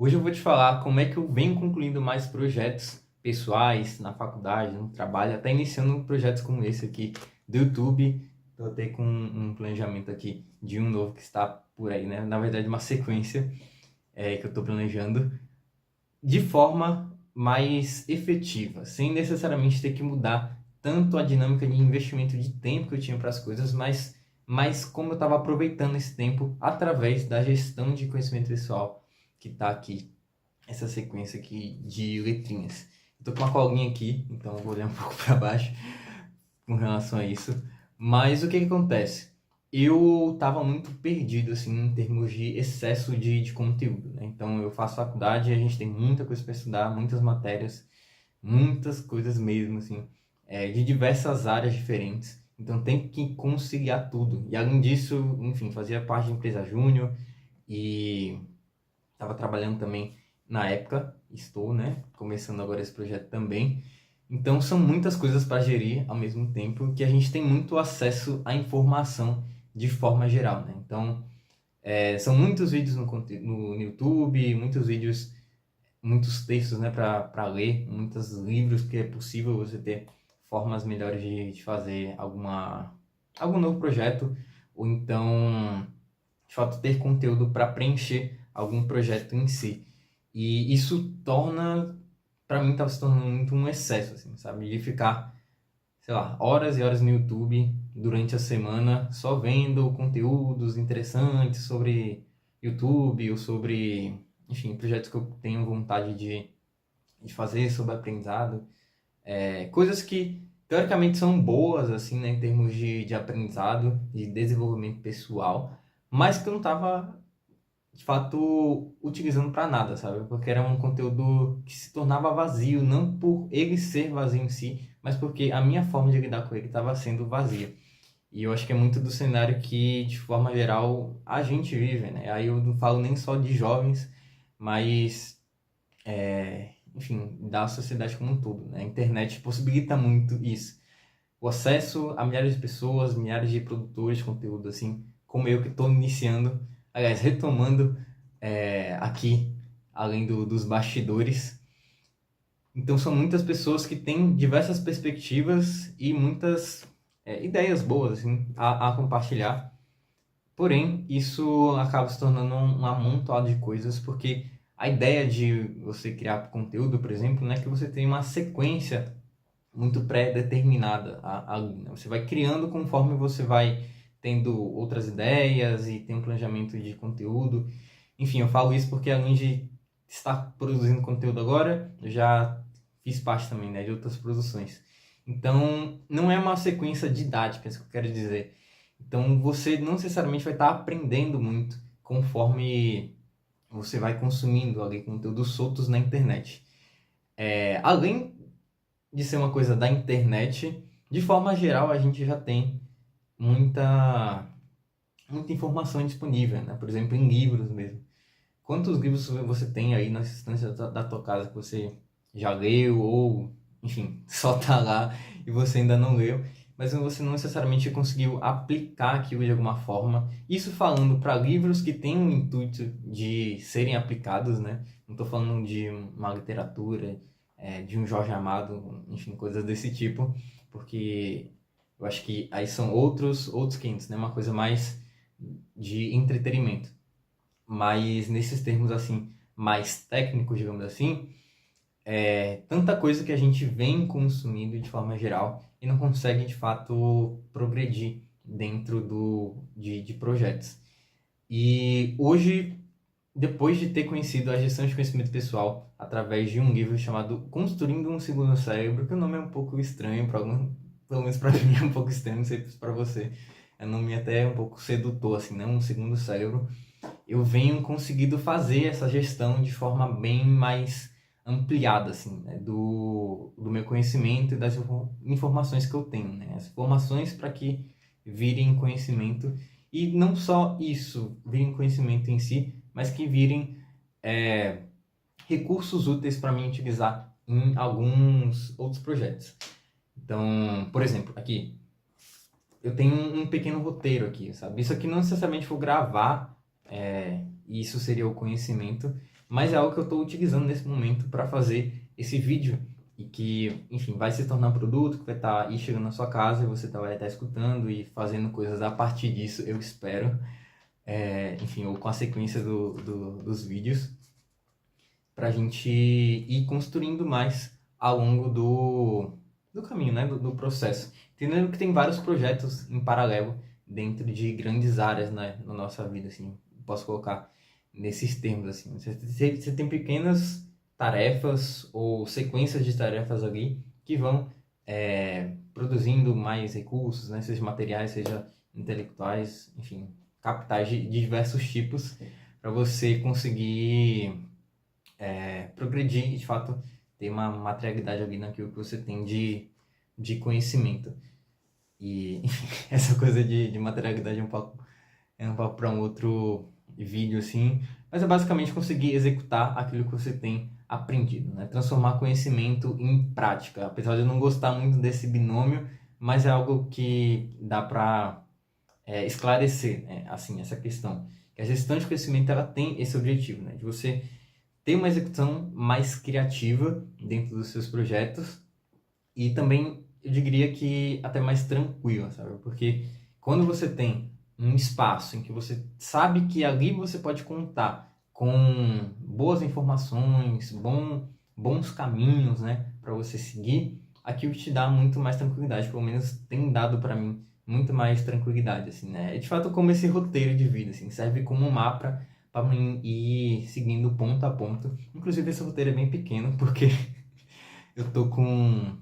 Hoje eu vou te falar como é que eu venho concluindo mais projetos pessoais na faculdade, no trabalho, até iniciando projetos como esse aqui do YouTube. Estou até com um planejamento aqui de um novo que está por aí, né? Na verdade, uma sequência que eu estou planejando de forma mais efetiva, sem necessariamente ter que mudar tanto a dinâmica de investimento de tempo que eu tinha para as coisas, mas como eu estava aproveitando esse tempo através da gestão de conhecimento pessoal que está aqui, essa sequência aqui de letrinhas. Eu tô com uma colinha aqui, então eu vou olhar um pouco para baixo com relação a isso. Mas o que que acontece? Eu tava muito perdido, assim, em termos de excesso de conteúdo, né? Então eu faço faculdade e a gente tem muita coisa para estudar, muitas matérias, muitas coisas mesmo, assim, de diversas áreas diferentes. Então tem que conciliar tudo. E além disso, enfim, fazia parte de empresa júnior e estava trabalhando também na época, estou, né, começando agora esse projeto também. Então são muitas coisas para gerir ao mesmo tempo que a gente tem muito acesso à informação de forma geral, né? Então são muitos vídeos no YouTube, muitos vídeos, muitos textos, né, para ler, muitos livros que é possível você ter formas melhores de fazer algum novo projeto ou então de fato ter conteúdo para preencher algum projeto em si. E isso torna, para mim, estava se tornando muito um excesso, assim, sabe? De ficar, sei lá, horas e horas no YouTube durante a semana só vendo conteúdos interessantes sobre YouTube ou sobre, enfim, projetos que eu tenho vontade de fazer sobre aprendizado. Coisas que teoricamente são boas, assim, né, em termos de aprendizado, de desenvolvimento pessoal, mas que eu não estava de fato utilizando para nada, sabe? Porque era um conteúdo que se tornava vazio, não por ele ser vazio em si, mas porque a minha forma de lidar com ele estava sendo vazia. E eu acho que é muito do cenário que, de forma geral, a gente vive, né? Aí eu não falo nem só de jovens, mas, enfim, da sociedade como um todo, né? A internet possibilita muito isso. O acesso a milhares de pessoas, milhares de produtores de conteúdo, assim, como eu que estou iniciando, aliás, retomando aqui, além dos bastidores. Então, são muitas pessoas que têm diversas perspectivas e muitas ideias boas assim, a compartilhar. Porém, isso acaba se tornando um amontoado de coisas, porque a ideia de você criar conteúdo, por exemplo, não é que você tenha uma sequência muito pré-determinada ali, né? Você vai criando conforme você vai tendo outras ideias e tem um planejamento de conteúdo. Enfim, eu falo isso porque além de estar produzindo conteúdo agora, eu já fiz parte também, né, de outras produções. Então, não é uma sequência didática, é isso que eu quero dizer. Então, você não necessariamente vai estar aprendendo muito conforme você vai consumindo ali conteúdos soltos na internet. Além de ser uma coisa da internet, de forma geral a gente já tem muita, muita informação disponível, né? Por exemplo, em livros mesmo. Quantos livros você tem aí na estante da tua casa que você já leu ou, enfim, só tá lá e você ainda não leu, mas você não necessariamente conseguiu aplicar aquilo de alguma forma. Isso falando para livros que têm o intuito de serem aplicados, né? Não estou falando de uma literatura, de um Jorge Amado, enfim, coisas desse tipo, porque eu acho que aí são outros 500, né? Uma coisa mais de entretenimento. Mas nesses termos assim, mais técnicos, digamos assim, tanta coisa que a gente vem consumindo de forma geral e não consegue de fato progredir dentro de projetos. E hoje, depois de ter conhecido a gestão de conhecimento pessoal através de um livro chamado Construindo um Segundo Cérebro, que o nome é um pouco estranho para algum, pelo menos para mim é um pouco estranho, não sei se para você. É um nome até um pouco sedutor, assim, né? Um segundo cérebro. Eu venho conseguindo fazer essa gestão de forma bem mais ampliada, assim, né? do meu conhecimento e das informações que eu tenho, né? As informações para que virem conhecimento e não só isso, virem conhecimento em si, mas que virem é, recursos úteis para mim utilizar em alguns outros projetos. Então, por exemplo, aqui eu tenho um pequeno roteiro aqui, sabe? Isso aqui não necessariamente vou gravar isso seria o conhecimento, mas é algo que eu estou utilizando nesse momento para fazer esse vídeo e que, enfim, vai se tornar um produto que vai estar aí chegando na sua casa e você vai estar escutando e fazendo coisas a partir disso, eu espero, enfim, ou com a sequência dos vídeos, para a gente ir construindo mais ao longo do caminho, né, do processo. Entendendo que tem vários projetos em paralelo dentro de grandes áreas, né, na nossa vida, assim, posso colocar nesses termos, assim. Você tem pequenas tarefas ou sequências de tarefas ali que vão produzindo mais recursos, né, seja materiais, seja intelectuais, enfim, capitais de diversos tipos, para você conseguir progredir e, de fato, ter uma materialidade ali naquilo que você tem de conhecimento. E, enfim, essa coisa de materialidade é um papo para um outro vídeo, assim. Mas é basicamente conseguir executar aquilo que você tem aprendido, né? Transformar conhecimento em prática. Apesar de eu não gostar muito desse binômio, mas é algo que dá para esclarecer, né? Assim, essa questão. Que a gestão de conhecimento, ela tem esse objetivo, né? De você ter uma execução mais criativa dentro dos seus projetos e também, eu diria que até mais tranquila, sabe? Porque quando você tem um espaço em que você sabe que ali você pode contar com boas informações, bons caminhos, né, para você seguir, aquilo te dá muito mais tranquilidade, pelo menos tem dado para mim muito mais tranquilidade, assim, né? É de fato como esse roteiro de vida, assim, serve como um mapa para mim ir seguindo ponto a ponto. Inclusive esse roteiro é bem pequeno, porque eu tô com,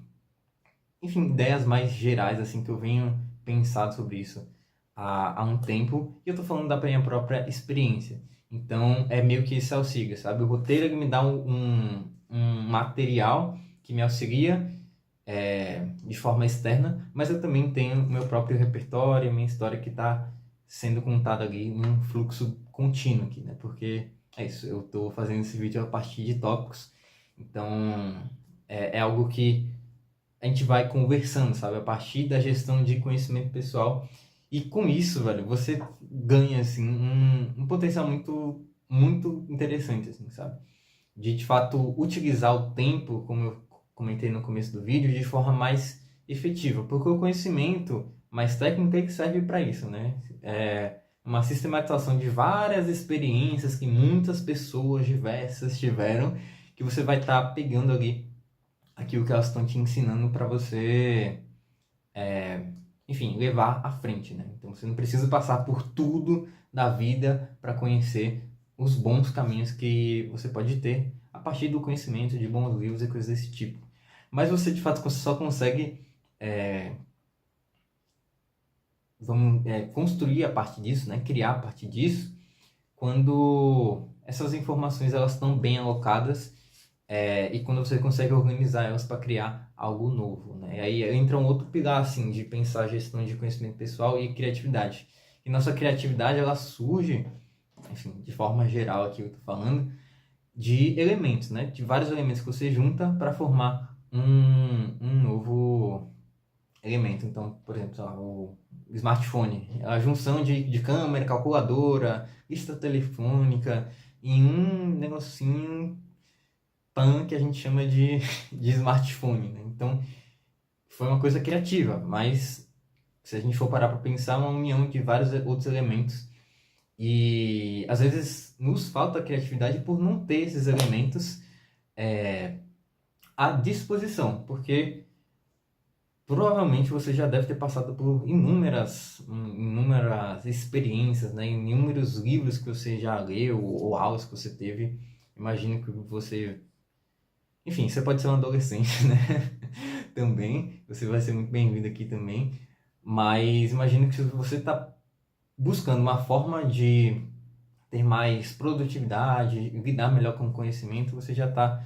enfim, ideias mais gerais, assim, que eu venho pensado sobre isso há um tempo, e eu tô falando da minha própria experiência. Então, é meio que esse auxílio, sabe? O roteiro ele me dá um material que me auxilia de forma externa, mas eu também tenho meu próprio repertório, minha história que está sendo contada ali num fluxo contínuo aqui, né? Porque é isso, eu estou fazendo esse vídeo a partir de tópicos, então é algo que a gente vai conversando, sabe? A partir da gestão de conhecimento pessoal. E com isso, velho, você ganha, assim, um potencial muito, muito interessante, assim, sabe? De fato, utilizar o tempo, como eu comentei no começo do vídeo, de forma mais efetiva. Porque o conhecimento mais técnico é que serve para isso, né? É uma sistematização de várias experiências que muitas pessoas diversas tiveram, que você vai estar pegando ali aquilo que elas estão te ensinando para você, enfim, levar à frente, né? Então você não precisa passar por tudo da vida para conhecer os bons caminhos que você pode ter a partir do conhecimento de bons livros e coisas desse tipo. Mas você de fato só consegue construir a partir disso, né? Criar a partir disso, quando essas informações elas estão bem alocadas e quando você consegue organizar elas para criar algo novo, né? E aí entra um outro pilar, assim, de pensar a gestão de conhecimento pessoal e criatividade. E nossa criatividade, ela surge, enfim, de forma geral aqui eu tô falando, de elementos, né? De vários elementos que você junta para formar um novo elemento. Então, por exemplo, sei lá, o smartphone, a junção de câmera, calculadora, lista telefônica, em um negocinho que a gente chama de smartphone, né? Então, foi uma coisa criativa, mas se a gente for parar para pensar, é uma união de vários outros elementos. E às vezes nos falta criatividade por não ter esses elementos à disposição, porque provavelmente você já deve ter passado por inúmeras experiências, né? Inúmeros livros que você já leu ou aulas que você teve. Imagino que você, enfim, você pode ser um adolescente, né? Também, você vai ser muito bem-vindo aqui também. Mas imagino que se você está buscando uma forma de ter mais produtividade, lidar melhor com o conhecimento, você já está,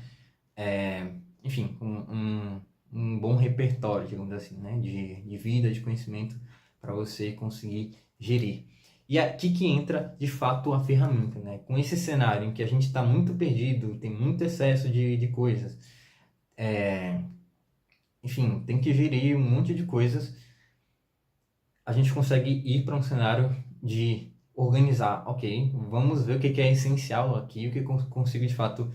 enfim, com um bom repertório, digamos assim, né? De vida, de conhecimento, para você conseguir gerir. E aqui que entra, de fato, a ferramenta, né? Com esse cenário em que a gente está muito perdido, tem muito excesso de coisas, enfim, tem que gerir um monte de coisas, a gente consegue ir para um cenário de organizar, ok, vamos ver o que é essencial aqui, o que eu consigo de fato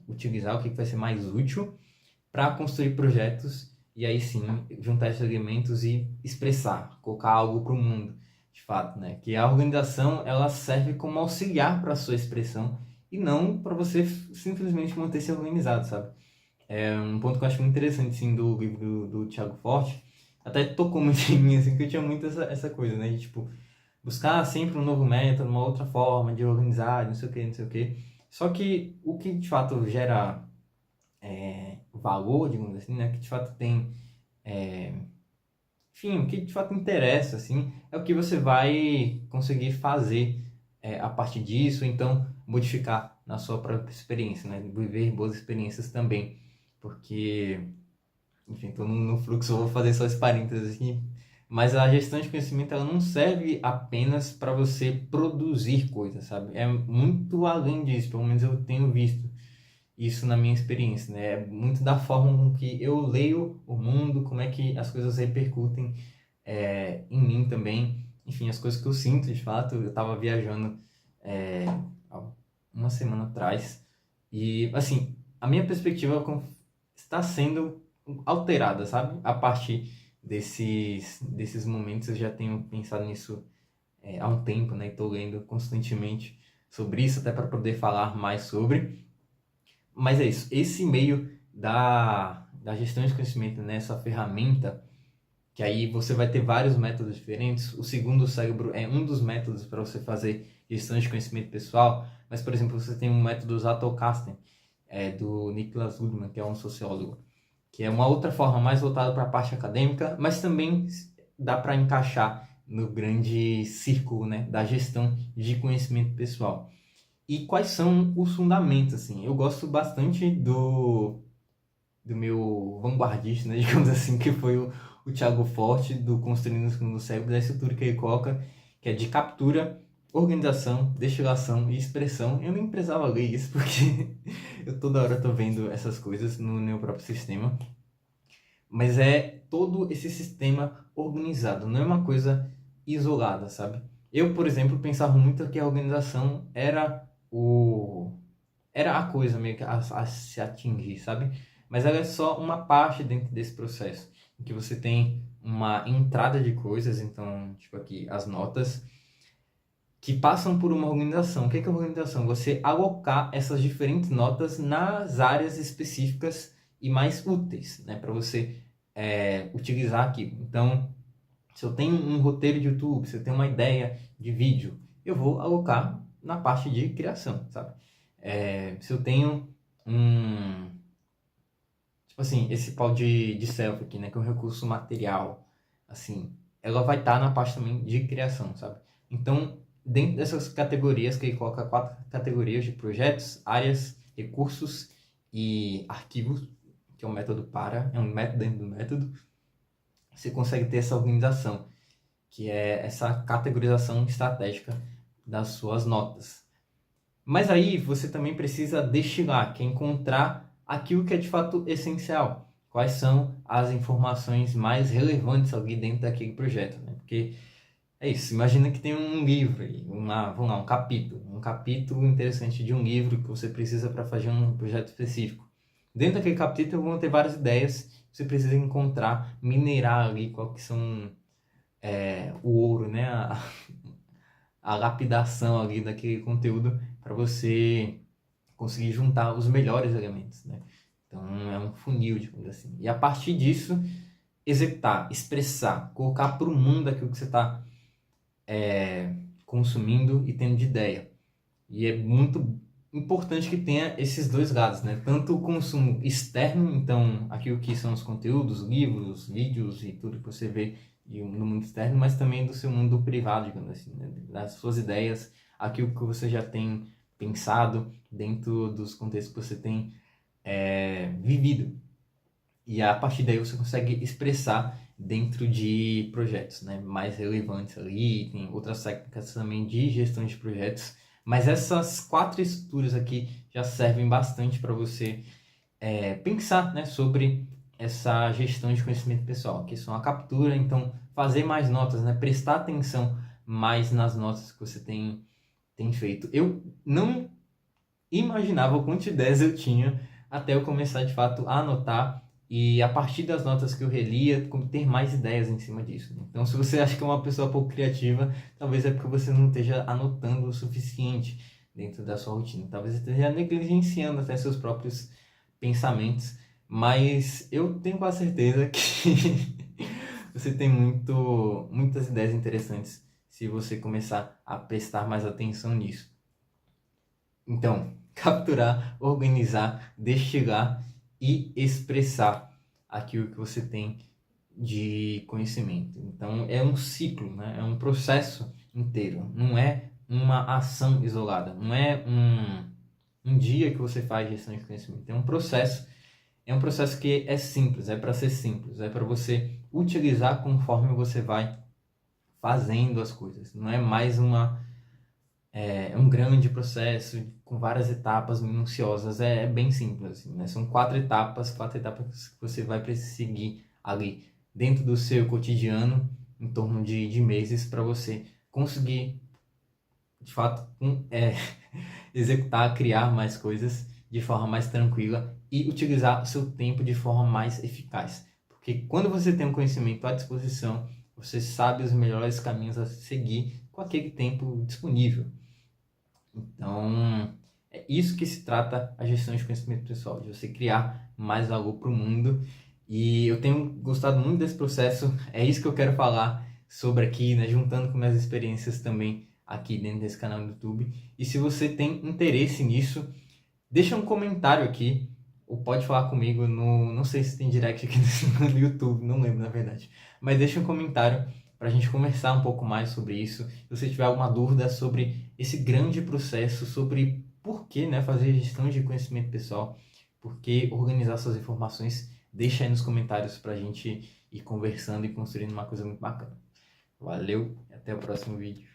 utilizar, o que vai ser mais útil para construir projetos e aí sim juntar esses elementos e expressar, colocar algo para o mundo, de fato, né? Que a organização ela serve como auxiliar para a sua expressão e não para você simplesmente manter-se organizado, sabe? É um ponto que eu acho muito interessante, assim, do livro do Thiago Forte, até tocou muito em mim, assim, que eu tinha muito essa coisa, né? De, tipo, buscar sempre um novo método, uma outra forma de organizar, não sei o que, não sei o que. Só que o que de fato gera valor, digamos assim, né? Que de fato tem, enfim, o que de fato interessa, assim, é o que você vai conseguir fazer a partir disso, então modificar na sua própria experiência, né? Viver boas experiências também, porque, enfim, estou no fluxo, eu vou fazer só esse parênteses aqui, mas a gestão de conhecimento ela não serve apenas para você produzir coisas, sabe? É muito além disso, pelo menos eu tenho visto isso na minha experiência, né? É muito da forma com que eu leio o mundo, como é que as coisas repercutem em mim também. Enfim, as coisas que eu sinto, de fato. Eu estava viajando há uma semana atrás e, assim, a minha perspectiva está sendo alterada, sabe? A partir desses momentos eu já tenho pensado nisso há um tempo, né? Estou lendo constantemente sobre isso, até para poder falar mais sobre. Mas é isso, esse meio da gestão de conhecimento, né, essa ferramenta, que aí você vai ter vários métodos diferentes. O segundo cérebro é um dos métodos para você fazer gestão de conhecimento pessoal, mas, por exemplo, você tem um método Zatokasten, do Niklas Luhmann, que é um sociólogo, que é uma outra forma mais voltada para a parte acadêmica, mas também dá para encaixar no grande círculo, né, da gestão de conhecimento pessoal. E quais são os fundamentos, assim? Eu gosto bastante do meu vanguardista, né, digamos assim, que foi o Thiago Forte, do Construindo no Cérebro, da estrutura que ele coloca, que é de captura, organização, destilação e expressão. Eu nem precisava ler isso, porque eu toda hora tô vendo essas coisas no meu próprio sistema. Mas é todo esse sistema organizado, não é uma coisa isolada, sabe? Eu, por exemplo, pensava muito que a organização era a coisa meio que a se atingir, sabe? Mas ela é só uma parte dentro desse processo, em que você tem uma entrada de coisas, então, tipo aqui, as notas, que passam por uma organização. O que é uma organização? Você alocar essas diferentes notas nas áreas específicas e mais úteis, né? Para você utilizar aqui. Então, se eu tenho um roteiro de YouTube, se eu tenho uma ideia de vídeo, eu vou alocar na parte de criação, sabe? Se eu tenho tipo assim, esse pau de selfie aqui, né, que é um recurso material, assim, ela vai estar na parte também de criação, sabe? Então, dentro dessas categorias, que ele coloca 4 categorias de projetos, áreas, recursos e arquivos, que é um método é um método dentro do método, você consegue ter essa organização, que é essa categorização estratégica das suas notas. Mas aí você também precisa destilar, que é encontrar aquilo que é de fato essencial. Quais são as informações mais relevantes ali dentro daquele projeto, né? Porque é isso, imagina que tem um livro aí, vamos lá, um capítulo interessante de um livro que você precisa para fazer um projeto específico. Dentro daquele capítulo vão ter várias ideias, você precisa encontrar, minerar ali qual que são o ouro, né? A lapidação ali daquele conteúdo para você conseguir juntar os melhores elementos, né? Então é um funil, digamos assim. E a partir disso, executar, expressar, colocar para o mundo aquilo que você está consumindo e tendo de ideia. E é muito importante que tenha esses dois lados, né? Tanto o consumo externo, então aquilo que são os conteúdos, livros, vídeos e tudo que você vê no mundo externo, mas também do seu mundo privado, digamos assim, né? Das suas ideias, aquilo que você já tem pensado dentro dos contextos que você tem vivido. E a partir daí você consegue expressar dentro de projetos, né, mais relevantes ali. Tem outras técnicas também de gestão de projetos. Mas essas 4 estruturas aqui já servem bastante para você pensar, né, sobre essa gestão de conhecimento pessoal, que são a captura, então fazer mais notas, né, prestar atenção mais nas notas que você tem feito. Eu não imaginava o quanto de ideias eu tinha até eu começar de fato a anotar e a partir das notas que eu relia, ter mais ideias em cima disso. Então, se você acha que é uma pessoa pouco criativa, talvez é porque você não esteja anotando o suficiente dentro da sua rotina. Talvez você esteja negligenciando até seus próprios pensamentos, mas eu tenho quase certeza que você tem muitas ideias interessantes se você começar a prestar mais atenção nisso. Então, capturar, organizar, destilar e expressar aquilo que você tem de conhecimento. Então, é um ciclo, né? É um processo inteiro. Não é uma ação isolada. Não é um dia que você faz gestão de conhecimento. É um processo que é simples, é para ser simples, é para você utilizar conforme você vai fazendo as coisas. Não é mais um grande processo com várias etapas minuciosas, é bem simples, assim, né? São quatro etapas que você vai seguir ali dentro do seu cotidiano, em torno de meses, para você conseguir, de fato, executar, criar mais coisas de forma mais tranquila e utilizar o seu tempo de forma mais eficaz. Porque quando você tem um conhecimento à disposição, você sabe os melhores caminhos a seguir com aquele tempo disponível. Então, é isso que se trata a gestão de conhecimento pessoal, de você criar mais valor para o mundo. E eu tenho gostado muito desse processo, é isso que eu quero falar sobre aqui, né, juntando com minhas experiências também aqui dentro desse canal do YouTube. E se você tem interesse nisso, deixa um comentário aqui, ou pode falar comigo no... Não sei se tem direct aqui no YouTube, não lembro na verdade. Mas deixa um comentário para a gente conversar um pouco mais sobre isso. Se você tiver alguma dúvida sobre esse grande processo, sobre por que, né, fazer gestão de conhecimento pessoal, por que organizar suas informações, deixa aí nos comentários para a gente ir conversando e construindo uma coisa muito bacana. Valeu e até o próximo vídeo.